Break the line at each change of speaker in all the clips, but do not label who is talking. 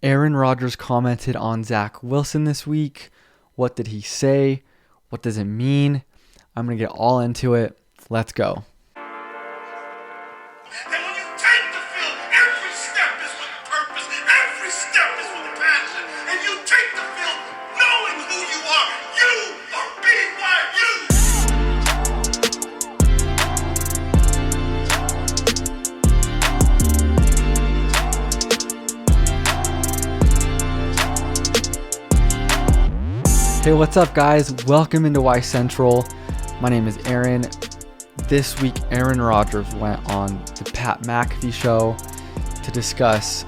Aaron Rodgers commented on Zach Wilson this week. What did he say? What does it mean? I'm going to get all into it. Let's go.
And when you take the field, every step is with purpose, every step is with passion, and you take the field knowing who you are. You are BYU.
Hey, what's up, guys? Welcome into Y Central. My name is Aaron. This week, Aaron Rodgers went on the Pat McAfee show to discuss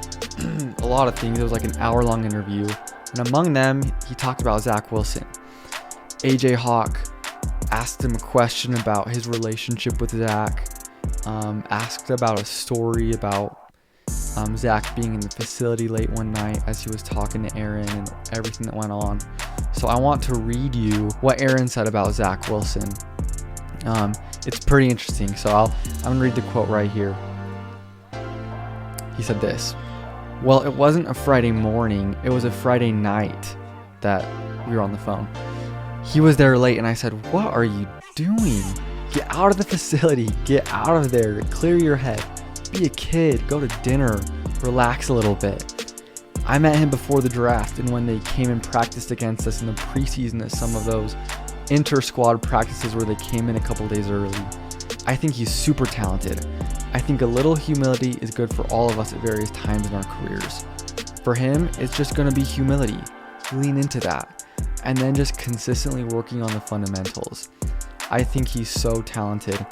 a lot of things. It was like an hour-long interview. And among them, he talked about Zach Wilson. AJ Hawk asked him a question about his relationship with Zach, asked about a story about Zach being in the facility late one night as he was talking to Aaron and everything that went on. So I want to read you what Aaron said about Zach Wilson. It's pretty interesting, so I'm going to read the quote right here. He said this: "Well, it wasn't a Friday morning, it was a Friday night that we were on the phone. He was there late and I said, 'What are you doing? Get out of the facility, get out of there, clear your head, be a kid, go to dinner, relax a little bit.' I met him before the draft and when they came and practiced against us in the preseason at some of those inter-squad practices where they came in a couple days early. I think he's super talented. I think a little humility is good for all of us at various times in our careers. For him, it's just going to be humility. Lean into that. And then just consistently working on the fundamentals. I think he's so talented.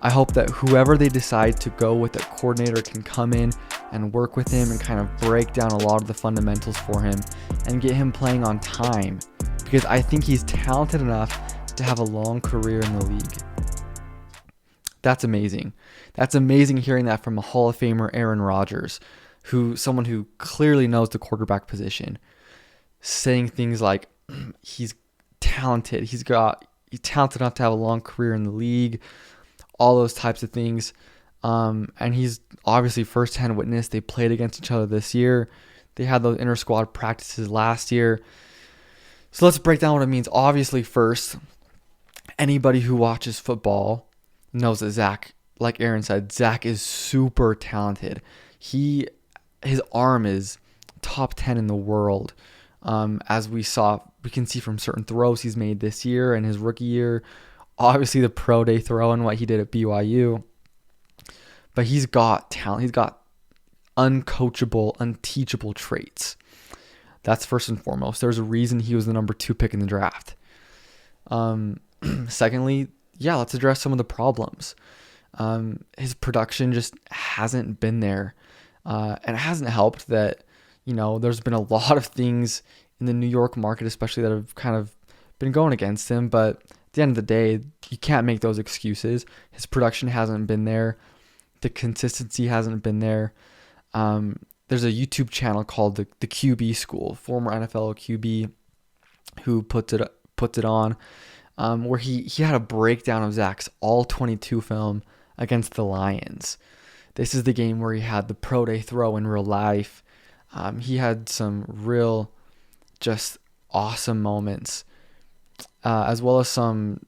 I hope that whoever they decide to go with, the coordinator, can come in and work with him and kind of break down a lot of the fundamentals for him and get him playing on time, because I think he's talented enough to have a long career in the league." That's amazing. That's amazing hearing that from a Hall of Famer, Aaron Rodgers, someone who clearly knows the quarterback position, saying things like he's talented. He's talented enough to have a long career in the league, all those types of things. And he's obviously firsthand witness. They played against each other this year. They had those inter-squad practices last year. So let's break down what it means. Obviously, first, anybody who watches football knows that Zach, like Aaron said, Zach is super talented. His arm is top 10 in the world. As we can see from certain throws he's made this year and his rookie year. Obviously, the pro day throw and what he did at BYU. But he's got talent. He's got uncoachable, unteachable traits. That's first and foremost. There's a reason he was the number 2 pick in the draft. Secondly, let's address some of the problems. His production just hasn't been there. And it hasn't helped that, there's been a lot of things in the New York market, especially, that have kind of been going against him. But at the end of the day, you can't make those excuses. His production hasn't been there. The consistency hasn't been there. There's a YouTube channel called the QB School, former NFL QB, who puts it on, where he had a breakdown of Zach's all-22 film against the Lions. This is the game where he had the pro day throw in real life. He had some real, just awesome moments, as well as some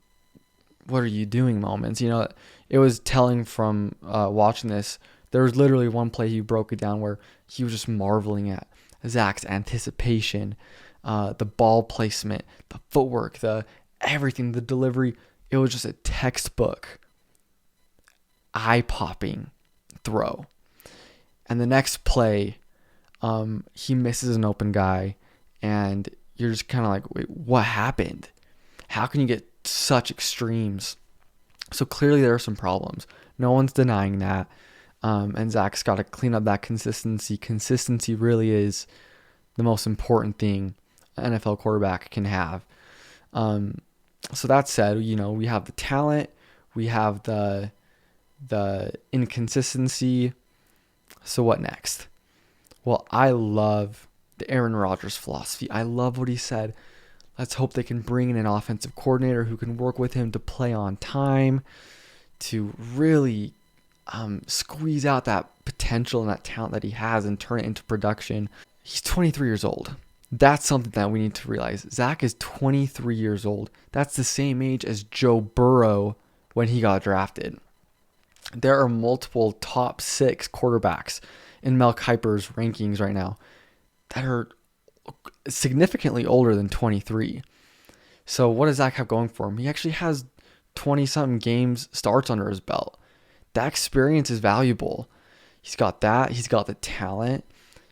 "what are you doing" moments. It was telling from watching this. There was literally one play he broke it down where he was just marveling at Zach's anticipation, the ball placement, the footwork, the everything, the delivery. It was just a textbook, eye-popping throw. And the next play, he misses an open guy, and you're just kind of like, wait, what happened? How can you get such extremes? So clearly there are some problems. No one's denying that. And Zach's got to clean up that consistency. Consistency really is the most important thing an NFL quarterback can have. So that said, we have the talent, we have the inconsistency. So what next? Well, I love the Aaron Rodgers philosophy. I love what he said. Let's hope they can bring in an offensive coordinator who can work with him to play on time, to really squeeze out that potential and that talent that he has and turn it into production. He's 23 years old. That's something that we need to realize. Zach is 23 years old. That's the same age as Joe Burrow when he got drafted. There are multiple top 6 quarterbacks in Mel Kiper's rankings right now that are significantly older than 23. So what does Zach have going for him? He actually has 20-something games starts under his belt. That experience is valuable. He's got that. He's got the talent.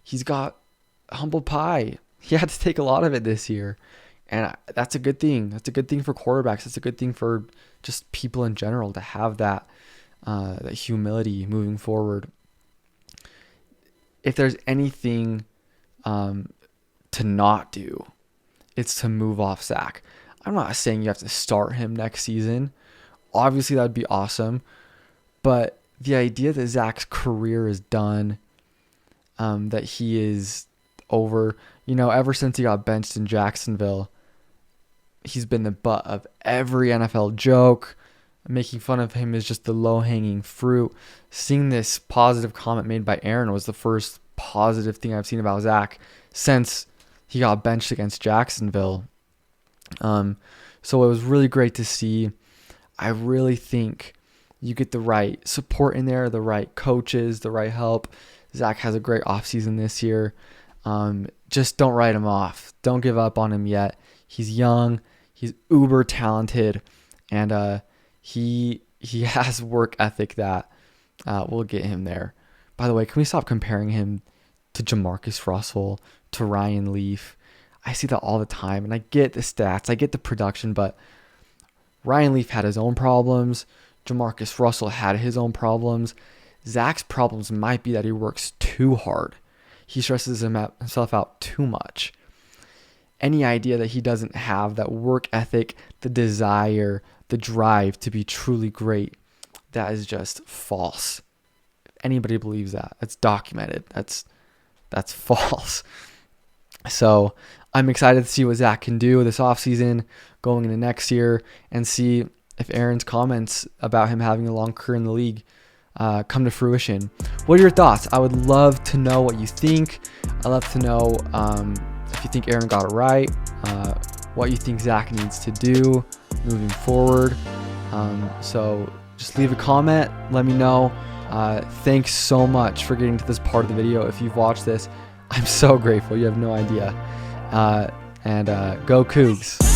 He's got humble pie. He had to take a lot of it this year. And that's a good thing. That's a good thing for quarterbacks. That's a good thing for just people in general to have that humility moving forward. If there's anything to not do, it's to move off Zach. I'm not saying you have to start him next season. Obviously, that'd be awesome. But the idea that Zach's career is done, that he is over, ever since he got benched in Jacksonville, he's been the butt of every NFL joke. Making fun of him is just the low-hanging fruit. Seeing this positive comment made by Aaron was the first positive thing I've seen about Zach since he got benched against Jacksonville. So it was really great to see. I really think you get the right support in there, the right coaches, the right help. Zach has a great offseason this year. Just don't write him off. Don't give up on him yet. He's young. He's uber talented. And he has work ethic that will get him there. By the way, can we stop comparing him to Jamarcus Russell, to Ryan Leaf? I see that all the time, and I get the stats, I get the production, but Ryan Leaf had his own problems. Jamarcus Russell had his own problems. Zach's problems might be that he works too hard. He stresses himself out too much. Any idea that he doesn't have that work ethic, the desire, the drive to be truly great, that is just false. If anybody believes that, that's documented. That's false. So I'm excited to see what Zach can do this offseason, going into next year, and see if Aaron's comments about him having a long career in the league come to fruition. What are your thoughts? I would love to know what you think. I'd love to know if you think Aaron got it right, what you think Zach needs to do moving forward. So just leave a comment. Let me know. Thanks so much for getting to this part of the video. If you've watched this, I'm so grateful. You have no idea. And go Cougs.